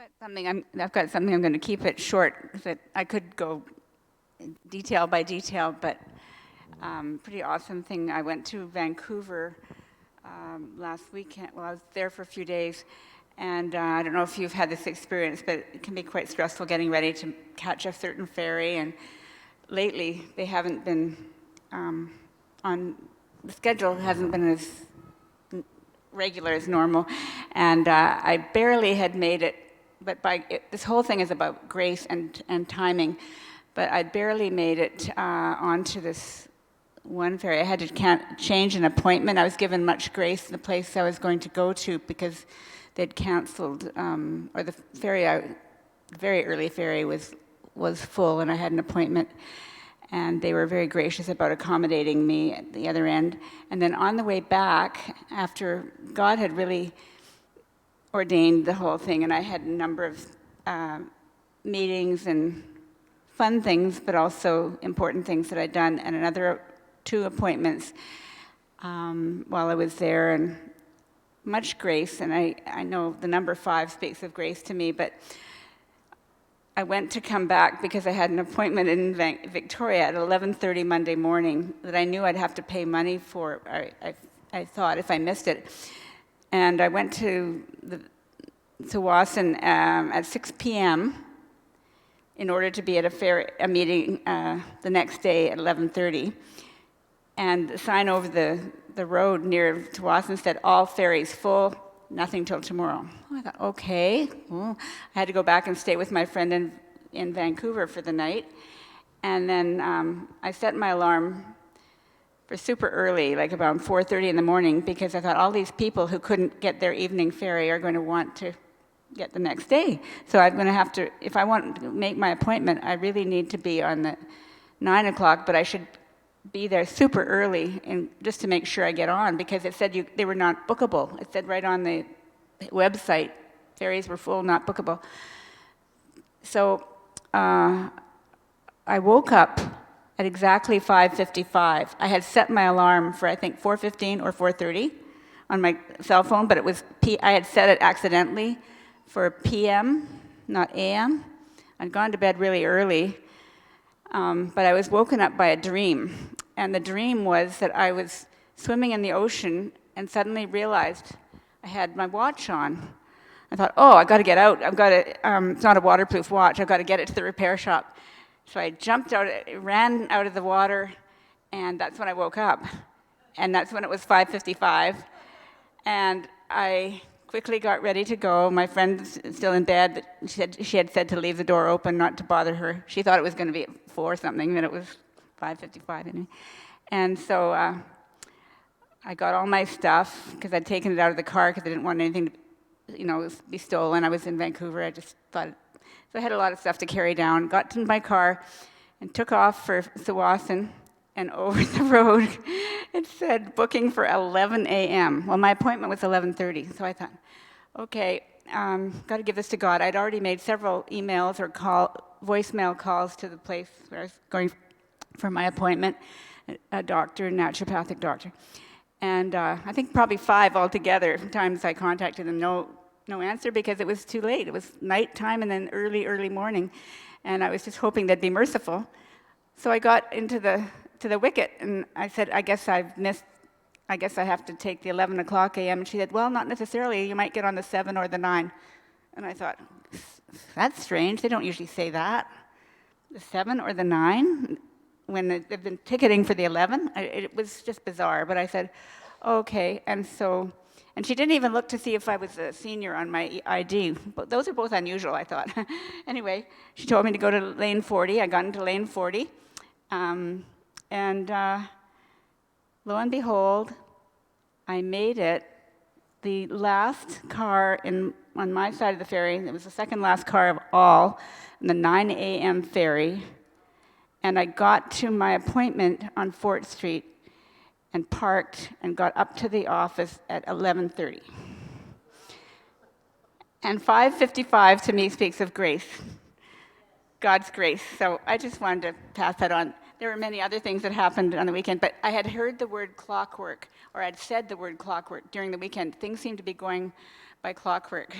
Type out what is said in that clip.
I've got something. I'm going to keep it short because I could go detail by detail, but pretty awesome thing. I went to Vancouver last weekend. Well, I was there for a few days, and I don't know if you've had this experience, but it can be quite stressful getting ready to catch a certain ferry. And lately, they haven't been on the schedule hasn't been as regular as normal, and I barely had made it. But this whole thing is about grace and timing. But I barely made it onto this one ferry. I had to change an appointment. I was given much grace in the place I was going to go to because they'd canceled, or the very early ferry was full, and I had an appointment. And they were very gracious about accommodating me at the other end. And then on the way back, after God had really ordained the whole thing, and I had a number of meetings and fun things, but also important things that I'd done, and another 2 appointments while I was there, and much grace. And I know the number 5 speaks of grace to me, but I went to come back because I had an appointment in Victoria at 11:30 Monday morning that I knew I'd have to pay money for. I thought if I missed it. And I went to Tsawwassen at 6 p.m. in order to be at a meeting the next day at 11:30. And the sign over the road near Tsawwassen said, "All ferries full, nothing till tomorrow." I thought, okay. Well, I had to go back and stay with my friend in Vancouver for the night. And then I set my alarm for super early, like about 4:30 in the morning, because I thought all these people who couldn't get their evening ferry are going to want to get the next day. So I'm going to have to, if I want to make my appointment, I really need to be on the 9 o'clock, but I should be there super early and just to make sure I get on, because it said they were not bookable. It said right on the website, ferries were full, not bookable. So I woke up at exactly 5:55. I had set my alarm for, I think, 4:15 or 4:30 on my cell phone, but I had set it accidentally for PM, not AM. I'd gone to bed really early, but I was woken up by a dream. And the dream was that I was swimming in the ocean and suddenly realized I had my watch on. I thought, oh, I got to get out. It's not a waterproof watch. I've got to get it to the repair shop. So I jumped out, ran out of the water, and that's when I woke up. And that's when it was 5:55. And I quickly got ready to go. My friend's still in bed. She had said to leave the door open, not to bother her. She thought it was going to be at 4 something, and it was 5:55 anyway. And so I got all my stuff, because I'd taken it out of the car because I didn't want anything to be stolen. I was in Vancouver. I just thought, so I had a lot of stuff to carry down. Got to my car and took off for Tsawwassen, and over the road it said booking for 11 a.m. Well, my appointment was 11:30, so I thought, okay, got to give this to God. I'd already made several emails or voicemail calls to the place where I was going for my appointment, a doctor, naturopathic doctor. And I think probably 5 altogether times I contacted them, no answer, because it was too late. It was nighttime and then early morning, and I was just hoping they'd be merciful. So I got into the wicket, and I said, I guess I have to take the 11 o'clock a.m. And she said, well, not necessarily. You might get on the 7 or the 9. And I thought, that's strange. They don't usually say that. The 7 or the 9? When they've been ticketing for the 11? It was just bizarre, but I said, okay. And she didn't even look to see if I was a senior on my ID. But those are both unusual, I thought. Anyway, she told me to go to lane 40. I got into lane 40. And lo and behold, I made it. The last car on my side of the ferry, it was the second last car of all, in the 9 a.m. ferry. And I got to my appointment on Fort Street and parked and got up to the office at 11:30. And 5:55 to me speaks of grace, God's grace. So I just wanted to pass that on. There were many other things that happened on the weekend, but I had heard the word clockwork, or I'd said the word clockwork during the weekend. Things seemed to be going by clockwork.